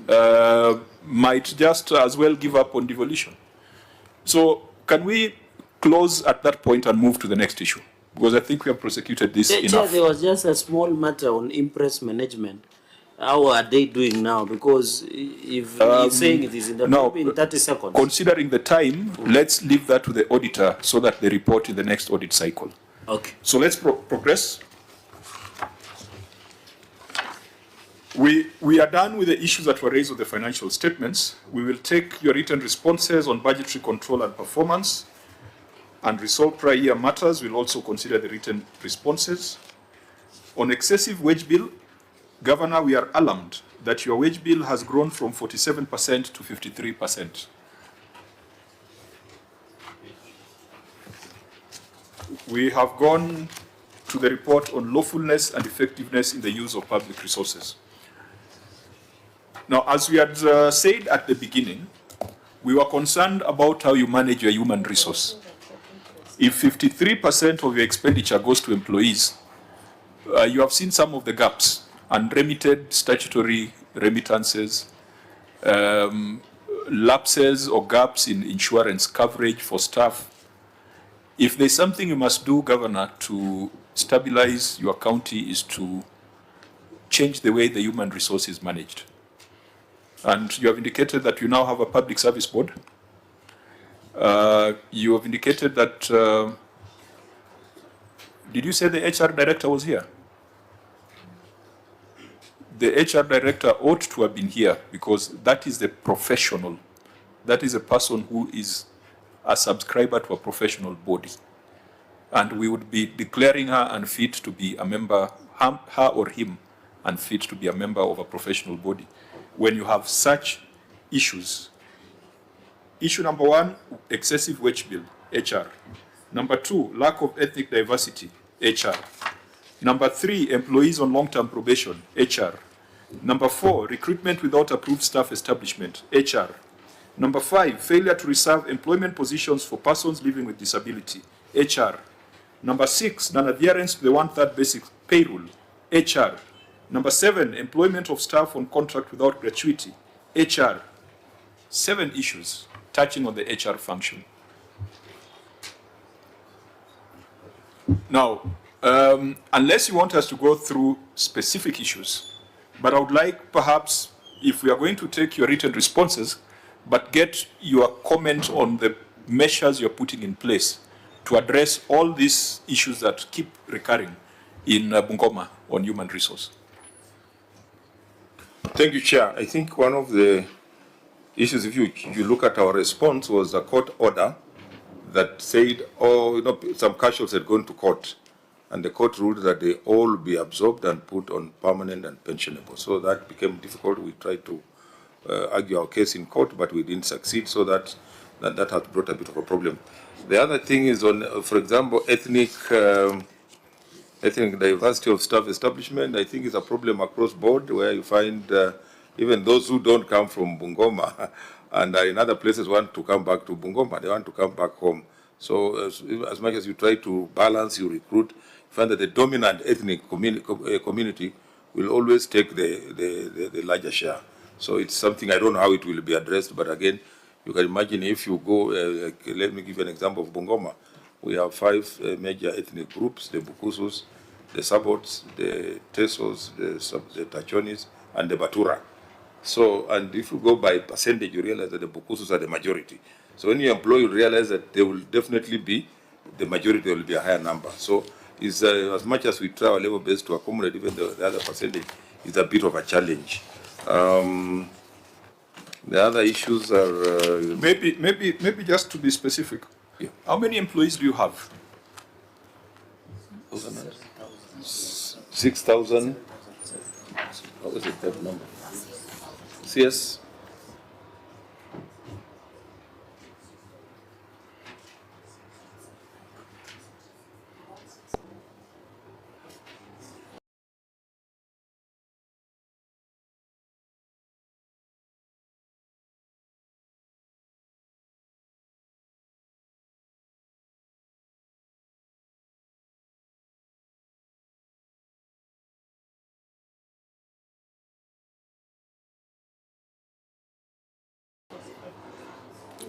might just as well give up on devolution. So can we close at that point and move to the next issue? Because I think we have prosecuted this enough. Chair, there was just a small matter on impress management. How are they doing now? Because if you're saying it is in the now, in 30 seconds. Considering the time, let's leave that to the auditor so that they report in the next audit cycle. Okay. So let's progress. We are done with the issues that were raised with the financial statements. We will take your written responses on budgetary control and performance and resolve prior year matters. We'll also consider the written responses. On excessive wage bill, Governor, we are alarmed that your wage bill has grown from 47% to 53%. We have gone to the report on lawfulness and effectiveness in the use of public resources. Now, as we had said at the beginning, we were concerned about how you manage your human resource. If 53% of your expenditure goes to employees, you have seen some of the gaps, unremitted statutory remittances, lapses or gaps in insurance coverage for staff. If there's something you must do, Governor, to stabilize your county is to change the way the human resource is managed. And you have indicated that you now have a public service board. You have indicated that, did you say the HR director was here? The HR director ought to have been here because that is the professional. That is a person who is a subscriber to a professional body. And we would be declaring her unfit to be a member, her or him, unfit to be a member of a professional body. When you have such issues. Issue number one, excessive wage bill, HR. Number two, lack of ethnic diversity, HR. Number three, employees on long-term probation, HR. Number four, recruitment without approved staff establishment, HR. Number five, failure to reserve employment positions for persons living with disability, HR. Number six, non-adherence to the 1/3 basic payroll, HR. Number seven, employment of staff on contract without gratuity, HR. 7 issues touching on the HR function. Now, unless you want us to go through specific issues, but I would like perhaps, if we are going to take your written responses, but get your comment on the measures you're putting in place to address all these issues that keep recurring in Bungoma on human resource. Thank you, Chair. I think one of the issues, if you look at our response, was a court order that said, some casuals had gone to court, and the court ruled that they all be absorbed and put on permanent and pensionable. So that became difficult. We tried to argue our case in court, but we didn't succeed. So that has brought a bit of a problem. The other thing is on, for example, ethnic diversity of staff establishment. I think it's a problem across board where you find even those who don't come from Bungoma and in other places want to come back to Bungoma. They want to come back home. So as much as you try to balance, you recruit, you find that the dominant ethnic community will always take the larger share. So it's something, I don't know how it will be addressed, but again, you can imagine if you go, let me give you an example of Bungoma. We have 5 major ethnic groups: the Bukusus, the Sabots, the Tesos, the Tachonis, and the Batura. So, and if you go by percentage, you realize that the Bukusus are the majority. So when you employ, you realize that they will definitely be, the majority will be a higher number. So it's, as much as we try our level best to accommodate even the other percentage, it's a bit of a challenge. The other issues are... Maybe just to be specific. Yeah. How many employees do you have? 6,000. What was it, that number? CS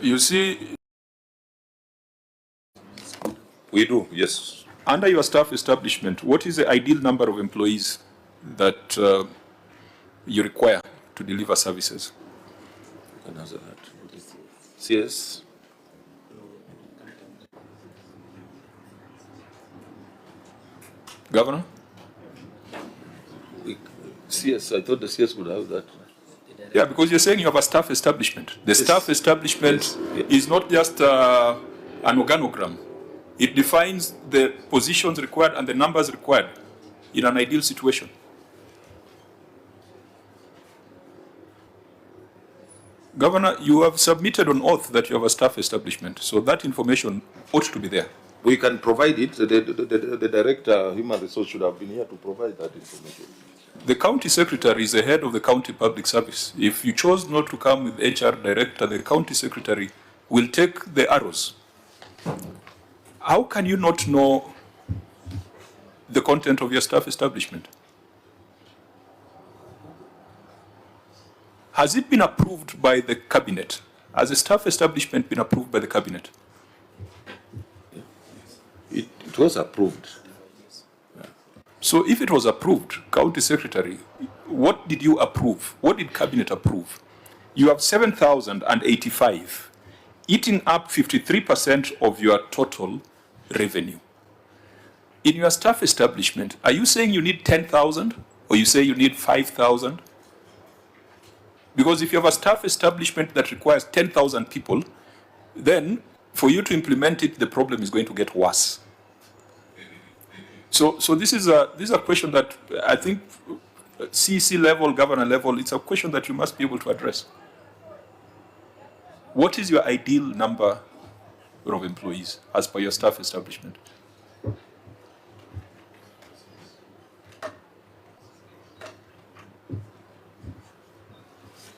You see, We do, yes. under your staff establishment, what is the ideal number of employees that you require to deliver services? You can answer that. CS? Governor? CS, I thought the CS would have that. Yeah, because you're saying you have a staff establishment. The staff establishment is not just an organogram. It defines the positions required and the numbers required in an ideal situation. Governor, you have submitted on oath that you have a staff establishment, so that information ought to be there. We can provide it. The director, human resource, should have been here to provide that information. The county secretary is the head of the county public service. If you chose not to come with HR director, the county secretary will take the arrows. How can you not know the content of your staff establishment? Has it been approved by the cabinet? Has the staff establishment been approved by the cabinet? It was approved. So if it was approved, county secretary, what did you approve? What did cabinet approve? You have 7,085, eating up 53% of your total revenue. In your staff establishment, are you saying you need 10,000 or you say you need 5,000? Because if you have a staff establishment that requires 10,000 people, then for you to implement it, the problem is going to get worse. So this is a question that I think CC level, governor level, it's a question that you must be able to address. What is your ideal number of employees as per your staff establishment?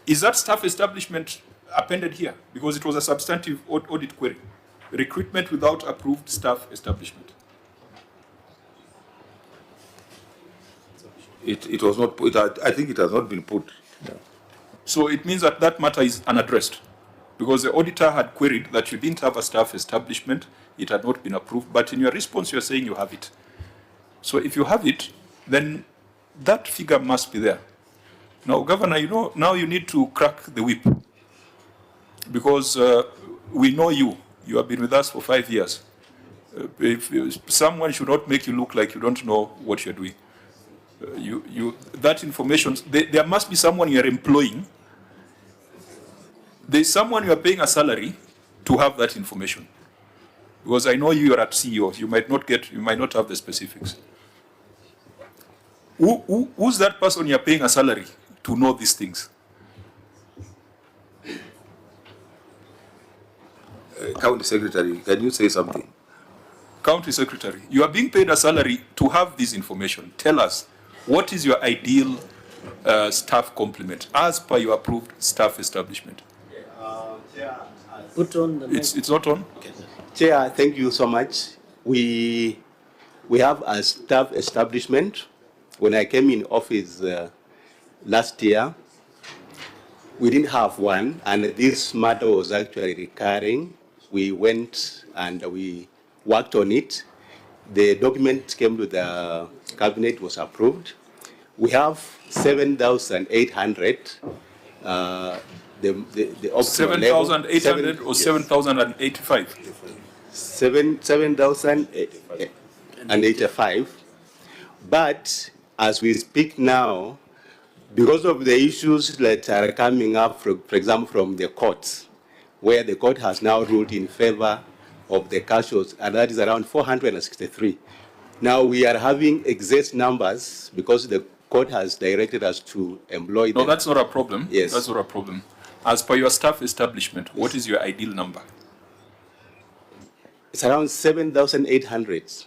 Is that staff establishment appended here? Because it was a substantive audit query. Recruitment without approved staff establishment. It was not put, I think it has not been put. Yeah. So it means that that matter is unaddressed. Because the auditor had queried that you didn't have a staff establishment, it had not been approved, but in your response you're saying you have it. So if you have it, then that figure must be there. Now, Governor, you know, now you need to crack the whip. Because we know you. You have been with us for 5 years. Someone should not make you look like you don't know what you're doing. That information, there must be someone you're employing. There's someone you're paying a salary to have that information. Because I know you're at CEO, you might not have the specifics. Who's that person you're paying a salary to know these things? County Secretary, can you say something? County Secretary, you are being paid a salary to have this information. Tell us, what is your ideal staff complement as per your approved staff establishment? Put on the mic. It's not on? Okay. Chair, thank you so much. We have a staff establishment. When I came in office last year, we didn't have one, and this matter was actually recurring. We went and we worked on it. The document came to the cabinet, was approved. We have 7,800. The 7,800 or 7,085? 7,085. But as we speak now, because of the issues that are coming up, for example, from the courts, where the court has now ruled in favor of the casuals, and that is around 463. Now we are having excess numbers because the court has directed us to employ them. No, that's not a problem. Yes. That's not a problem. As per your staff establishment, what is your ideal number? It's around 7,800.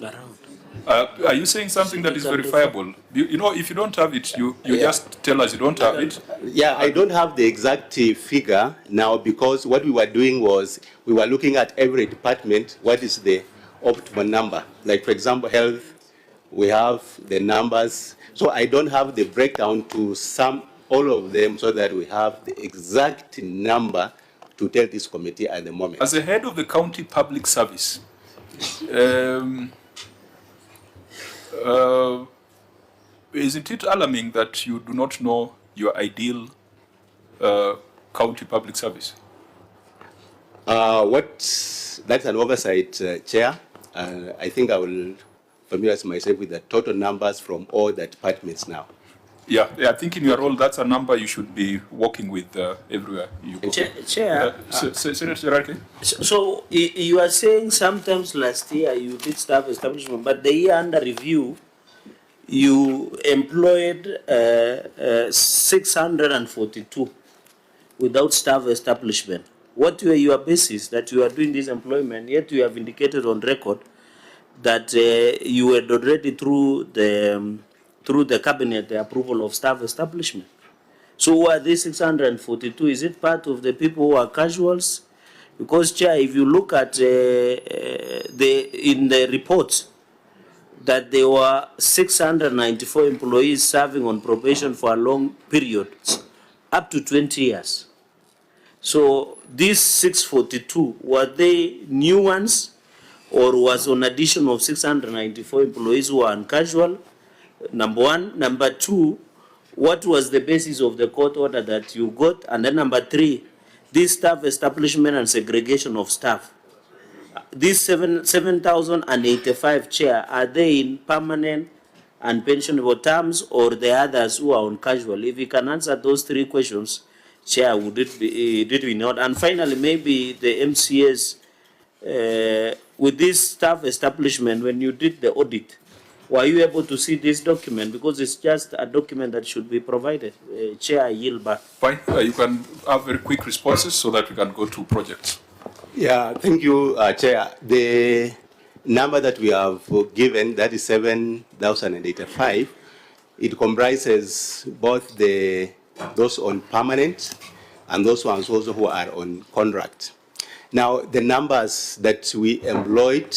Around. Are you saying something that is verifiable? You know, if you don't have it, you just tell us you don't have it. Yeah, I don't have the exact figure now because what we were doing was we were looking at every department, what is the optimal number. Like, for example, health, we have the numbers. So I don't have the breakdown to sum all of them so that we have the exact number to tell this committee at the moment. As the head of the county public service, isn't it alarming that you do not know your ideal county public service? That's an oversight, Chair. I think I will familiarize myself with the total numbers from all the departments now. Yeah, I think in your role, that's a number you should be working with everywhere you go. Chair, Sen.Cherargei? so you are saying sometimes last year you did staff establishment, but the year under review, you employed 642 without staff establishment. What were your basis that you are doing this employment, yet you have indicated on record that you had already through the cabinet the approval of staff establishment? So who are these 642? Is it part of the people who are casuals? Because, Chair, if you look at in the reports, that there were 694 employees serving on probation for a long period, up to 20 years. So these 642, were they new ones, or was an addition of 694 employees who are uncasual? Number one. Number two, what was the basis of the court order that you got? And then number three, this staff establishment and segregation of staff. These 7,085 chair, are they in permanent and pensionable terms, or the others who are on casual? If you can answer those three questions, Chair, would it be not? And finally, maybe the MCAs, with this staff establishment, when you did the audit, were you able to see this document? Because it's just a document that should be provided. Chair, I yield back. Fine, you can have very quick responses so that we can go to projects. Yeah, thank you, Chair. The number that we have given, that is 7,085, it comprises both those on permanent and those ones also who are on contract. Now, the numbers that we employed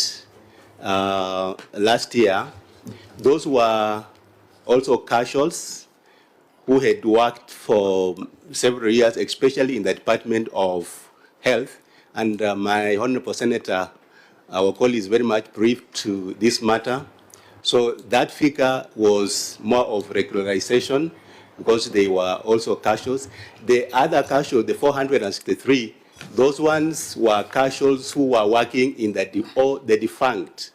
last year, those were also casuals who had worked for several years, especially in the Department of Health. And my Honorable Senator, our colleague, is very much briefed to this matter. So that figure was more of regularization because they were also casuals. The other casuals, the 463, those ones were casuals who were working in the defunct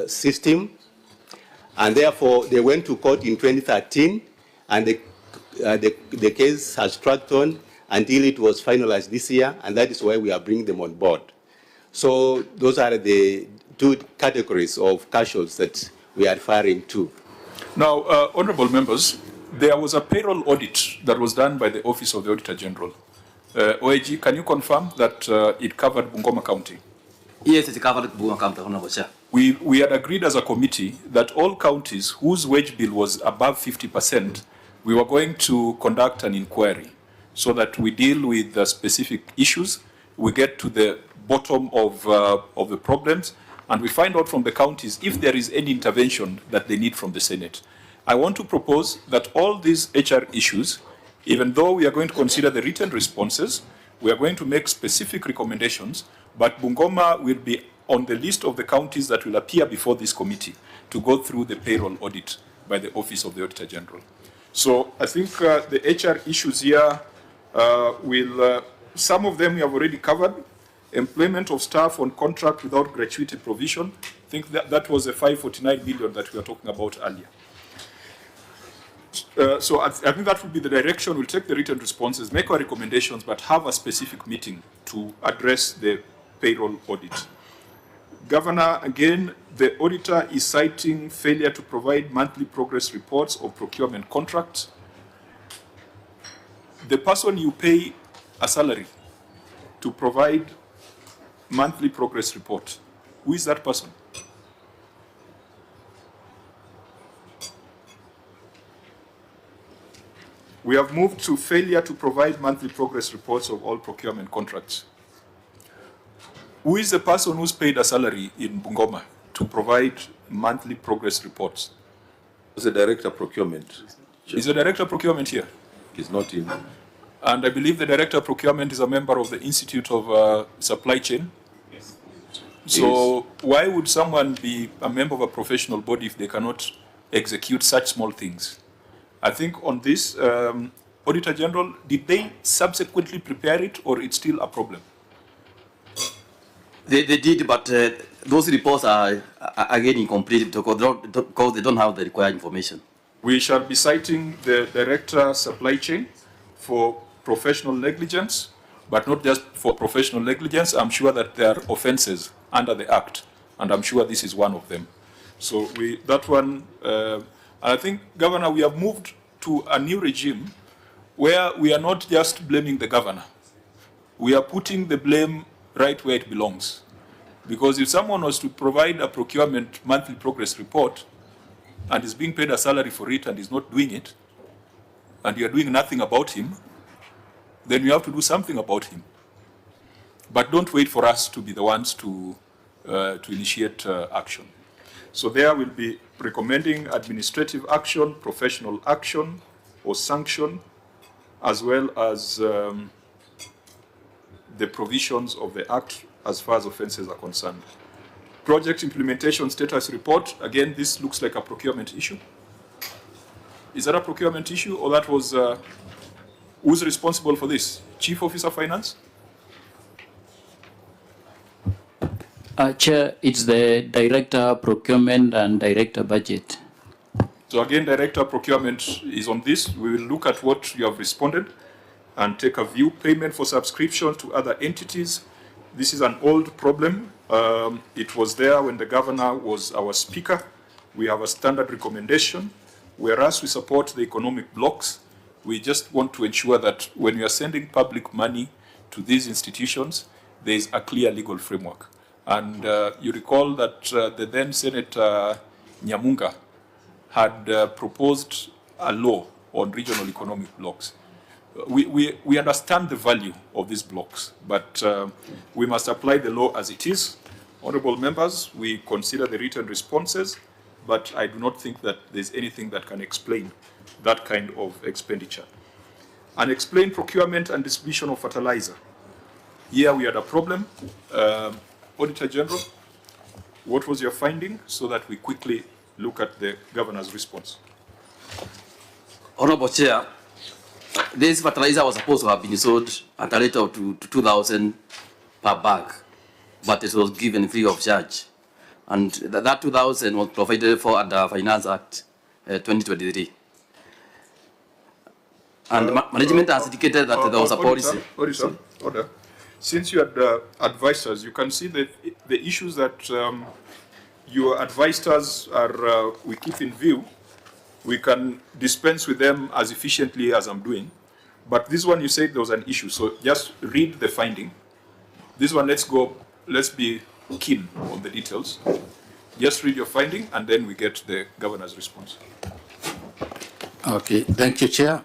system. And therefore, they went to court in 2013, and the case has tracked on until it was finalized this year, and that is why we are bringing them on board. So those are the two categories of casuals that we are referring to. Now, honorable members, there was a payroll audit that was done by the Office of the Auditor General. OAG, can you confirm that it covered Bungoma County? Yes, it covered Bungoma County, Honorable Chair. We had agreed as a committee that all counties whose wage bill was above 50%, we were going to conduct an inquiry so that we deal with the specific issues, we get to the bottom of the problems, and we find out from the counties if there is any intervention that they need from the Senate. I want to propose that all these HR issues, even though we are going to consider the written responses, we are going to make specific recommendations, but Bungoma will be on the list of the counties that will appear before this committee to go through the payroll audit by the Office of the Auditor General. So I think the HR issues here some of them we have already covered. Employment of staff on contract without gratuity provision. I think that was the 549 million that we were talking about earlier. So I think that would be the direction. We'll take the written responses, make our recommendations, but have a specific meeting to address the payroll audit. Governor, again, the auditor is citing failure to provide monthly progress reports of procurement contracts. The person you pay a salary to provide monthly progress report, who is that person? We have moved to failure to provide monthly progress reports of all procurement contracts. Who is the person who's paid a salary in Bungoma to provide monthly progress reports? It's the Director of Procurement. Is the Director of Procurement here? He's not in. And I believe the Director of Procurement is a member of the Institute of Supply Chain. Yes. So why would someone be a member of a professional body if they cannot execute such small things? I think on this, Auditor General, did they subsequently prepare it, or it's still a problem? They did, but those reports are again incomplete because they don't have the required information. We shall be citing the Director Supply Chain for professional negligence, but not just for professional negligence. I'm sure that there are offenses under the Act, and I'm sure this is one of them. So that one, and I think, Governor, we have moved to a new regime where we are not just blaming the governor. We are putting the blame right where it belongs. Because if someone was to provide a procurement monthly progress report and is being paid a salary for it and is not doing it, and you are doing nothing about him, then you have to do something about him. But don't wait for us to be the ones to initiate action. So there will be recommending administrative action, professional action, or sanction, as well as the provisions of the Act as far as offenses are concerned. Project implementation status report, again, this looks like a procurement issue. Is that a procurement issue, or that was, who's responsible for this? Chief Officer Finance? Chair, it's the Director Procurement and Director Budget. So again, Director Procurement is on this. We will look at what you have responded and take a view. Payment for subscription to other entities. This is an old problem. It was there when the governor was our speaker. We have a standard recommendation. Whereas we support the economic blocks, we just want to ensure that when you are sending public money to these institutions, there is a clear legal framework. And you recall that the then Senator Nyamunga had proposed a law on regional economic blocks. We understand the value of these blocks, but we must apply the law as it is. Honorable members, we consider the written responses, but I do not think that there's anything that can explain that kind of expenditure. Unexplained procurement and distribution of fertilizer. Here we had a problem. Auditor General, what was your finding, so that we quickly look at the governor's response? Honorable Chair, this fertilizer was supposed to have been sold at a rate of 2,000 per bag, but it was given free of charge. And that 2,000 was provided for under Finance Act 2023. And management has indicated that there was a policy. Order. Since you had advised us, you can see that the issues that your advised us are, we keep in view. We can dispense with them as efficiently as I'm doing. But this one, you said there was an issue. So just read the finding. This one, let's be keen on the details. Just read your finding, and then we get the governor's response. Okay, thank you, Chair.